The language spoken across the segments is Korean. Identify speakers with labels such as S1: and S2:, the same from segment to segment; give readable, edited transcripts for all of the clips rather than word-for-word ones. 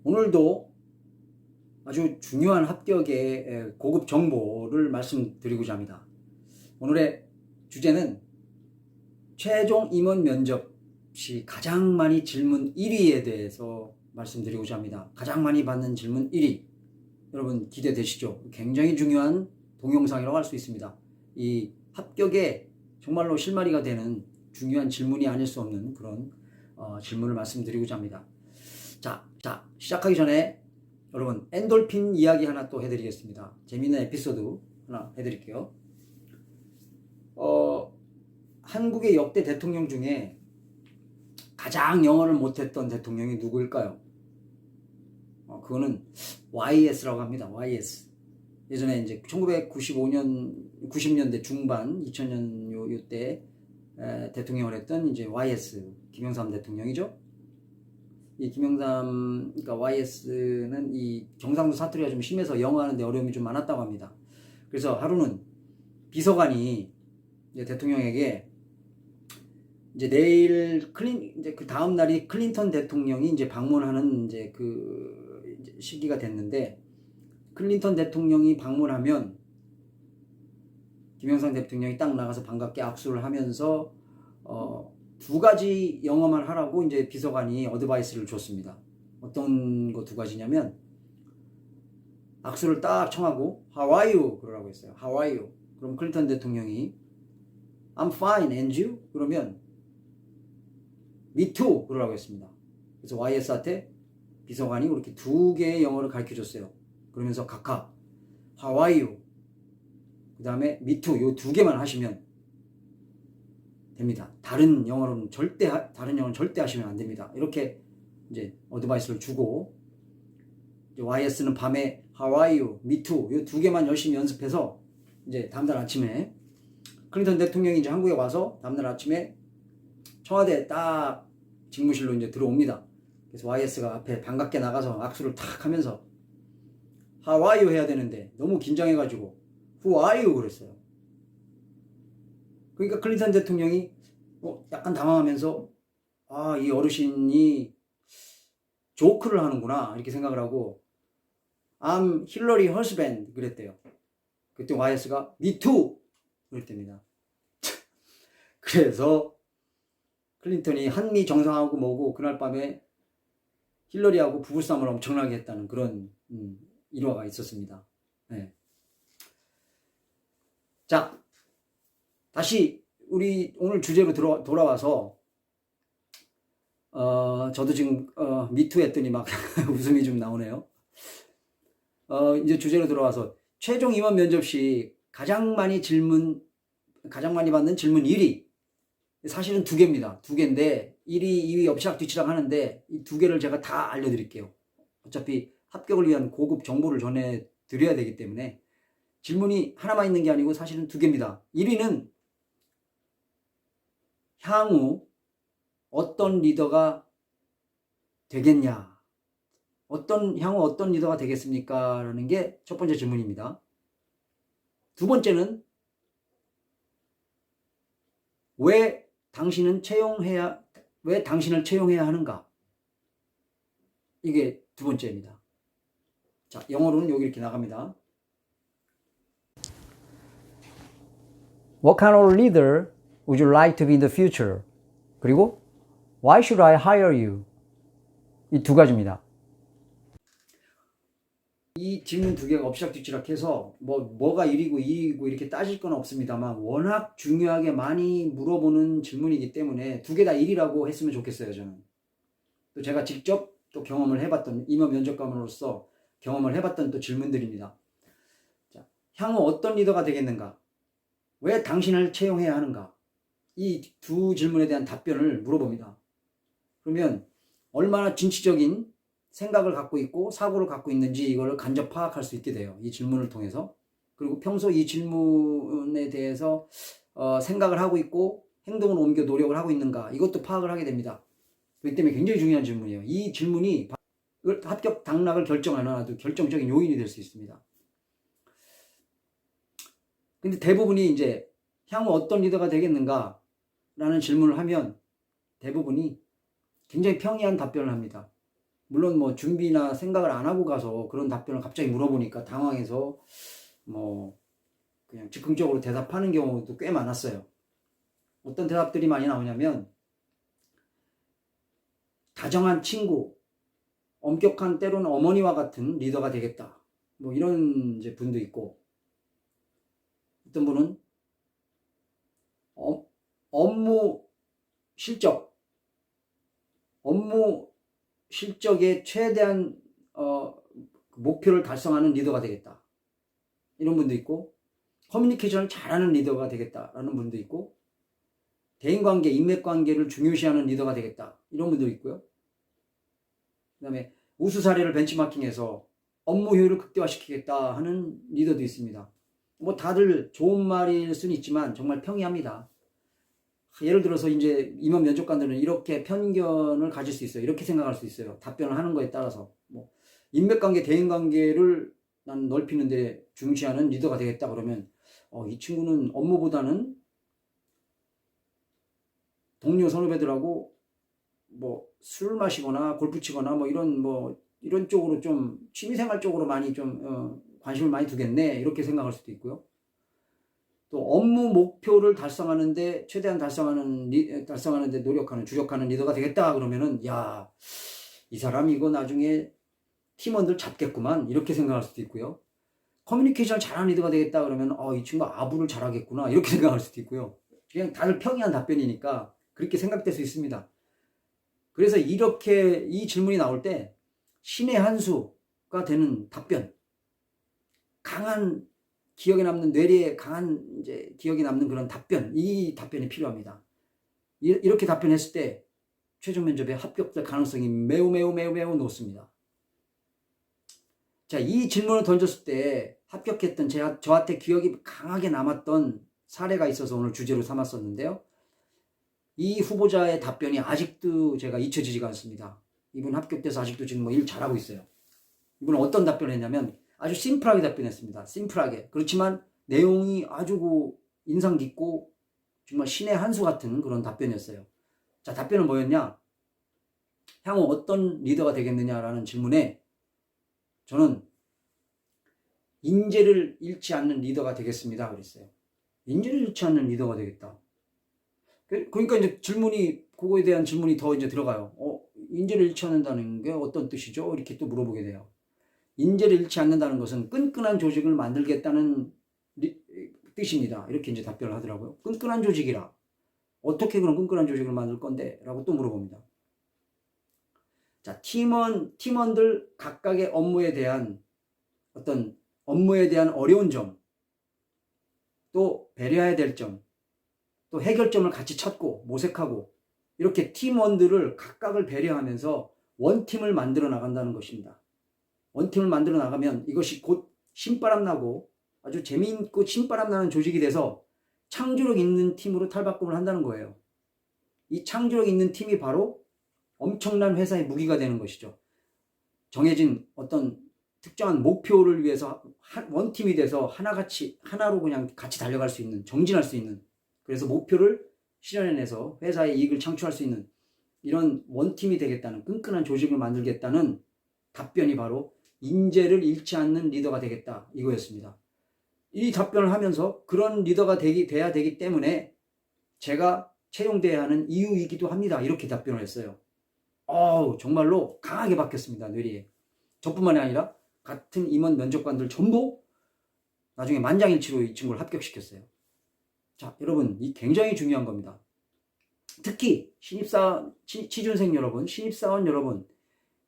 S1: 오늘도 아주 중요한 합격의 고급 정보를 말씀드리고자 합니다. 오늘의 주제는 최종 임원 면접 시 가장 많이 질문 1위에 대해서 말씀드리고자 합니다. 가장 많이 받는 질문 1위. 여러분 기대되시죠? 굉장히 중요한 동영상이라고 할 수 있습니다. 이 합격에 정말로 실마리가 되는 중요한 질문이 아닐 수 없는 그런 질문을 말씀드리고자 합니다. 자, 시작하기 전에 여러분 엔돌핀 이야기 하나 또 해드리겠습니다. 재미있는 에피소드 하나 해드릴게요. 한국의 역대 대통령 중에 가장 영어를 못했던 대통령이 누구일까요? 그거는 YS라고 합니다. YS. 예전에 이제 90년대 중반, 2000년 요때 대통령을 했던 이제 YS, 김영삼 대통령이죠. 이 김영삼, 그러니까 YS는 이 경상도 사투리가 좀 심해서 영어하는데 어려움이 좀 많았다고 합니다. 그래서 하루는 비서관이 이제 대통령에게 이제 내일 이제 그 다음 날이 클린턴 대통령이 이제 방문하는 이제 이제 시기가 됐는데, 클린턴 대통령이 방문하면 김영삼 대통령이 딱 나가서 반갑게 악수를 하면서 두 가지 영어만 하라고 이제 비서관이 어드바이스를 줬습니다. 어떤 거 두 가지냐면, 악수를 딱 청하고 How are you? 그러라고 했어요. How are you? 그럼 클린턴 대통령이 I'm fine and you? 그러면 Me too 그러라고 했습니다. 그래서 YS한테 비서관이 그렇게 두 개의 영어를 가르쳐 줬어요. 그러면서 각각 How are you? 그 다음에 Me too 요 두 개만 하시면 됩니다. 다른 영어는 절대 하시면 안 됩니다. 이렇게 이제 어드바이스를 주고, 이제 YS는 밤에 How are you? Me too 요 두 개만 열심히 연습해서 이제 다음날 아침에 클린턴 대통령이 이제 한국에 와서 다음날 아침에 청와대 딱 직무실로 이제 들어옵니다. 그래서 YS가 앞에 반갑게 나가서 악수를 탁 하면서 How are you? 해야 되는데 너무 긴장해가지고 Who are you? 그랬어요. 그러니까 클린턴 대통령이 약간 당황하면서 이 어르신이 조크를 하는구나 이렇게 생각을 하고 I'm Hillary husband 그랬대요. 그때 YS가 Me too 그랬답니다. 그래서 클린턴이 한미 정상하고 뭐고 그날 밤에 힐러리하고 부부싸움을 엄청나게 했다는 그런 일화가 있었습니다. 네. 자, 다시 우리 오늘 주제로 돌아와서 저도 지금 미투 했더니 막 웃음이 좀 나오네요. 이제 주제로 돌아와서 최종 임원 면접 시 가장 많이 받는 질문 1위. 사실은 두 개입니다. 두 개인데 1위, 2위 엎치락뒤치락 하는데 이 두 개를 제가 다 알려드릴게요. 어차피 합격을 위한 고급 정보를 전해드려야 되기 때문에 질문이 하나만 있는 게 아니고 사실은 두 개입니다. 1위는 향후 어떤 리더가 되겠냐? 향후 어떤 리더가 되겠습니까? 라는 게 첫 번째 질문입니다. 두 번째는 왜 당신을 채용해야 하는가? 이게 두 번째입니다. 자, 영어로는 여기 이렇게 나갑니다. What kind of leader would you like to be in the future? 그리고 Why should I hire you? 이 두 가지입니다. 이 질문 두 개가 엎치락뒤치락 해서 뭐가 1위고 2위고 이렇게 따질 건 없습니다만 워낙 중요하게 많이 물어보는 질문이기 때문에 두 개 다 1위라고 했으면 좋겠어요. 저는 또 제가 직접 또 경험을 해봤던 임원 면접관으로서 경험을 해봤던 또 질문들입니다. 자, 향후 어떤 리더가 되겠는가? 왜 당신을 채용해야 하는가? 이 두 질문에 대한 답변을 물어봅니다. 그러면 얼마나 진취적인 생각을 갖고 있고 사고를 갖고 있는지 이걸 간접 파악할 수 있게 돼요. 이 질문을 통해서. 그리고 평소 이 질문에 대해서 생각을 하고 있고 행동을 옮겨 노력을 하고 있는가, 이것도 파악을 하게 됩니다. 그렇기 때문에 굉장히 중요한 질문이에요. 이 질문이 합격 당락을 결정하는 아주 결정적인 요인이 될 수 있습니다. 근데 대부분이 이제 향후 어떤 리더가 되겠는가 라는 질문을 하면 대부분이 굉장히 평이한 답변을 합니다. 물론 뭐 준비나 생각을 안 하고 가서 그런 답변을 갑자기 물어보니까 당황해서 뭐 그냥 즉흥적으로 대답하는 경우도 꽤 많았어요. 어떤 대답들이 많이 나오냐면 다정한 친구, 엄격한 때로는 어머니와 같은 리더가 되겠다. 뭐 이런 이제 분도 있고, 어떤 분은 업무 실적, 업무 실적의 최대한 목표를 달성하는 리더가 되겠다. 이런 분도 있고, 커뮤니케이션을 잘하는 리더가 되겠다라는 분도 있고, 대인관계, 인맥관계를 중요시하는 리더가 되겠다. 이런 분도 있고요. 그 다음에 우수 사례를 벤치마킹해서 업무 효율을 극대화시키겠다 하는 리더도 있습니다. 뭐 다들 좋은 말일 수는 있지만 정말 평이합니다. 예를 들어서 이제 임원 면접관들은 이렇게 편견을 가질 수 있어요. 이렇게 생각할 수 있어요. 답변을 하는 거에 따라서. 뭐 인맥관계, 대인관계를 난 넓히는데 중시하는 리더가 되겠다 그러면 이 친구는 업무보다는 동료 선후배들하고 뭐 술 마시거나 골프 치거나 뭐 이런 쪽으로 좀 취미생활 쪽으로 많이 좀 관심을 많이 두겠네 이렇게 생각할 수도 있고요. 또 업무 목표를 달성하는데 최대한 달성하는데 노력하는 주력하는 리더가 되겠다 그러면은 야, 이 사람 이거 나중에 팀원들 잡겠구만 이렇게 생각할 수도 있고요. 커뮤니케이션 잘하는 리더가 되겠다 그러면 이 친구 아부를 잘하겠구나 이렇게 생각할 수도 있고요. 그냥 다들 평이한 답변이니까 그렇게 생각될 수 있습니다. 그래서 이렇게 이 질문이 나올 때 신의 한 수가 되는 답변, 강한 기억에 남는 뇌리에 강한 이제 기억에 남는 그런 답변, 이 답변이 필요합니다. 이렇게 답변했을 때 최종 면접에 합격될 가능성이 매우 높습니다. 자, 이 질문을 던졌을 때 합격했던 저한테 기억이 강하게 남았던 사례가 있어서 오늘 주제로 삼았었는데요. 이 후보자의 답변이 아직도 제가 잊혀지지가 않습니다. 이분 합격돼서 아직도 지금 뭐 일 잘하고 있어요. 이분은 어떤 답변을 했냐면 아주 심플하게 답변했습니다. 심플하게. 그렇지만 내용이 아주 인상 깊고 정말 신의 한 수 같은 그런 답변이었어요. 자, 답변은 뭐였냐? 향후 어떤 리더가 되겠느냐라는 질문에 저는 인재를 잃지 않는 리더가 되겠습니다. 그랬어요. 인재를 잃지 않는 리더가 되겠다. 그러니까 이제 그거에 대한 질문이 더 이제 들어가요. 인재를 잃지 않는다는 게 어떤 뜻이죠? 이렇게 또 물어보게 돼요. 인재를 잃지 않는다는 것은 끈끈한 조직을 만들겠다는 뜻입니다. 이렇게 이제 답변을 하더라고요. 끈끈한 조직이라. 어떻게 그런 끈끈한 조직을 만들 건데? 라고 또 물어봅니다. 자, 팀원들 각각의 업무에 대한 어려운 점, 또 배려해야 될 점, 또 해결점을 같이 찾고 모색하고 이렇게 팀원들을 각각을 배려하면서 원팀을 만들어 나간다는 것입니다. 원팀을 만들어 나가면 이것이 곧 신바람 나고 아주 재미있고 신바람 나는 조직이 돼서 창조력 있는 팀으로 탈바꿈을 한다는 거예요. 이 창조력 있는 팀이 바로 엄청난 회사의 무기가 되는 것이죠. 정해진 어떤 특정한 목표를 위해서 원팀이 돼서 하나로 그냥 같이 달려갈 수 있는, 정진할 수 있는, 그래서 목표를 실현해내서 회사의 이익을 창출할 수 있는 이런 원팀이 되겠다는, 끈끈한 조직을 만들겠다는 답변이 바로 인재를 잃지 않는 리더가 되겠다 이거였습니다. 이 답변을 하면서 그런 리더가 돼야 되기 때문에 제가 채용돼야 하는 이유이기도 합니다. 이렇게 답변을 했어요. 정말로 강하게 박혔습니다. 뇌리에. 저뿐만이 아니라 같은 임원 면접관들 전부 나중에 만장일치로 이 친구를 합격시켰어요. 자, 여러분, 이 굉장히 중요한 겁니다. 특히 취준생 여러분, 신입사원 여러분,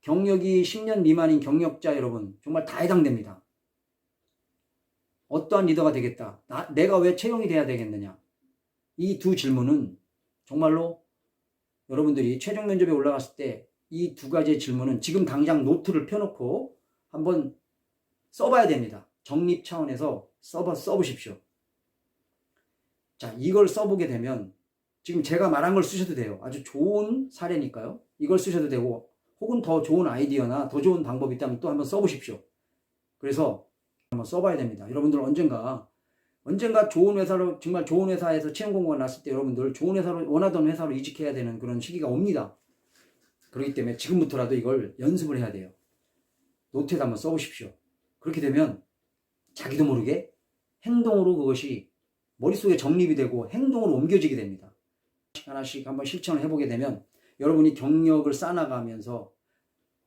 S1: 경력이 10년 미만인 경력자 여러분, 정말 다 해당됩니다. 어떠한 리더가 되겠다. 내가 왜 채용이 돼야 되겠느냐. 이 두 질문은 정말로 여러분들이 최종 면접에 올라갔을 때 이 두 가지의 질문은 지금 당장 노트를 펴놓고 한번 써봐야 됩니다. 정립 차원에서 써보십시오. 자, 이걸 써보게 되면 지금 제가 말한 걸 쓰셔도 돼요. 아주 좋은 사례니까요. 이걸 쓰셔도 되고 혹은 더 좋은 아이디어나 더 좋은 방법이 있다면 또 한번 써보십시오. 그래서 한번 써봐야 됩니다. 여러분들 언젠가 좋은 회사로, 정말 좋은 회사에서 채용 공고가 났을 때 여러분들 좋은 회사로, 원하던 회사로 이직해야 되는 그런 시기가 옵니다. 그렇기 때문에 지금부터라도 이걸 연습을 해야 돼요. 노트에다 한번 써보십시오. 그렇게 되면 자기도 모르게 행동으로 그것이 머릿속에 정립이 되고 행동으로 옮겨지게 됩니다. 하나씩 한번 실천을 해보게 되면 여러분이 경력을 쌓아나가면서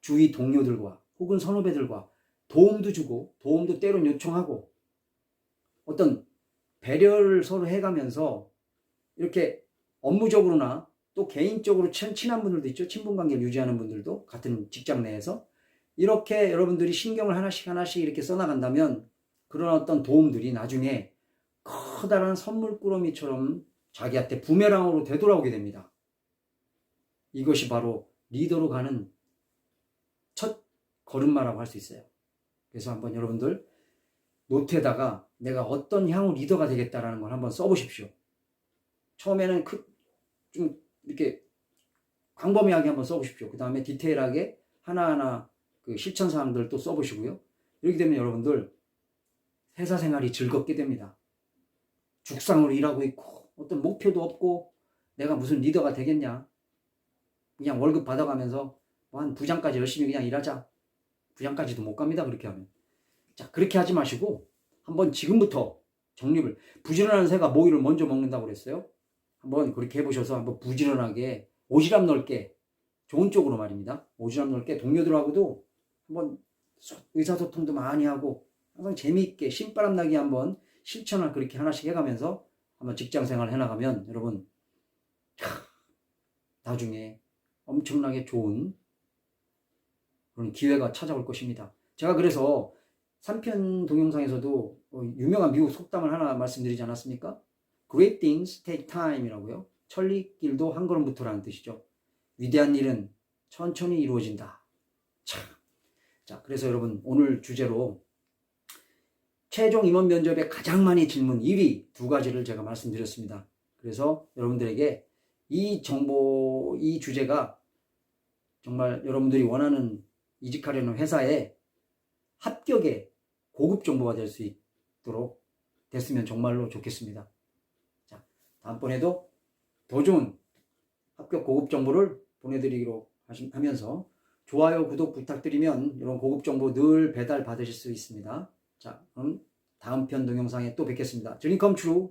S1: 주위 동료들과 혹은 선후배들과 도움도 주고 도움도 때론 요청하고 어떤 배려를 서로 해가면서 이렇게 업무적으로나 또 개인적으로 친한 분들도 있죠. 친분관계를 유지하는 분들도 같은 직장 내에서 이렇게 여러분들이 신경을 하나씩 이렇게 써나간다면 그런 어떤 도움들이 나중에 커다란 선물꾸러미처럼 자기한테 부메랑으로 되돌아오게 됩니다. 이것이 바로 리더로 가는 첫 걸음마라고 할 수 있어요. 그래서 한번 여러분들 노트에다가 내가 어떤 향후 리더가 되겠다라는 걸 한번 써보십시오. 처음에는 좀 이렇게 광범위하게 한번 써보십시오. 그 다음에 디테일하게 하나하나 그 실천 사항들 또 써보시고요. 이렇게 되면 여러분들 회사 생활이 즐겁게 됩니다. 죽상으로 일하고 있고 어떤 목표도 없고 내가 무슨 리더가 되겠냐. 그냥 월급 받아가면서 뭐 한 부장까지 열심히 그냥 일하자. 부장까지도 못 갑니다. 그렇게 하면. 자, 그렇게 하지 마시고 한번 지금부터 정립을. 부지런한 새가 모이를 먼저 먹는다고 그랬어요. 한번 그렇게 해보셔서 한번 부지런하게 오지랖 넓게 좋은 쪽으로 말입니다. 오지랖 넓게 동료들하고도 한번 의사소통도 많이 하고 항상 재미있게 신바람 나게 한번 실천을 그렇게 하나씩 해가면서 한번 직장생활 해나가면 여러분 나중에 엄청나게 좋은 그런 기회가 찾아올 것입니다. 제가 그래서 3편 동영상에서도 유명한 미국 속담을 하나 말씀드리지 않았습니까? Great things take time 이라고요. 천리길도 한 걸음부터라는 뜻이죠. 위대한 일은 천천히 이루어진다. 참. 자, 그래서 여러분 오늘 주제로 최종 임원 면접에 가장 많이 질문 1위 두 가지를 제가 말씀드렸습니다. 그래서 여러분들에게 이 정보, 이 주제가 정말 여러분들이 원하는 이직하려는 회사에 합격의 고급 정보가 될 수 있도록 됐으면 정말로 좋겠습니다. 자, 다음번에도 더 좋은 합격 고급 정보를 보내드리기로 하면서 좋아요, 구독 부탁드리면 이런 고급 정보 늘 배달 받으실 수 있습니다. 자, 그럼 다음 편 동영상에 또 뵙겠습니다. Dream come true.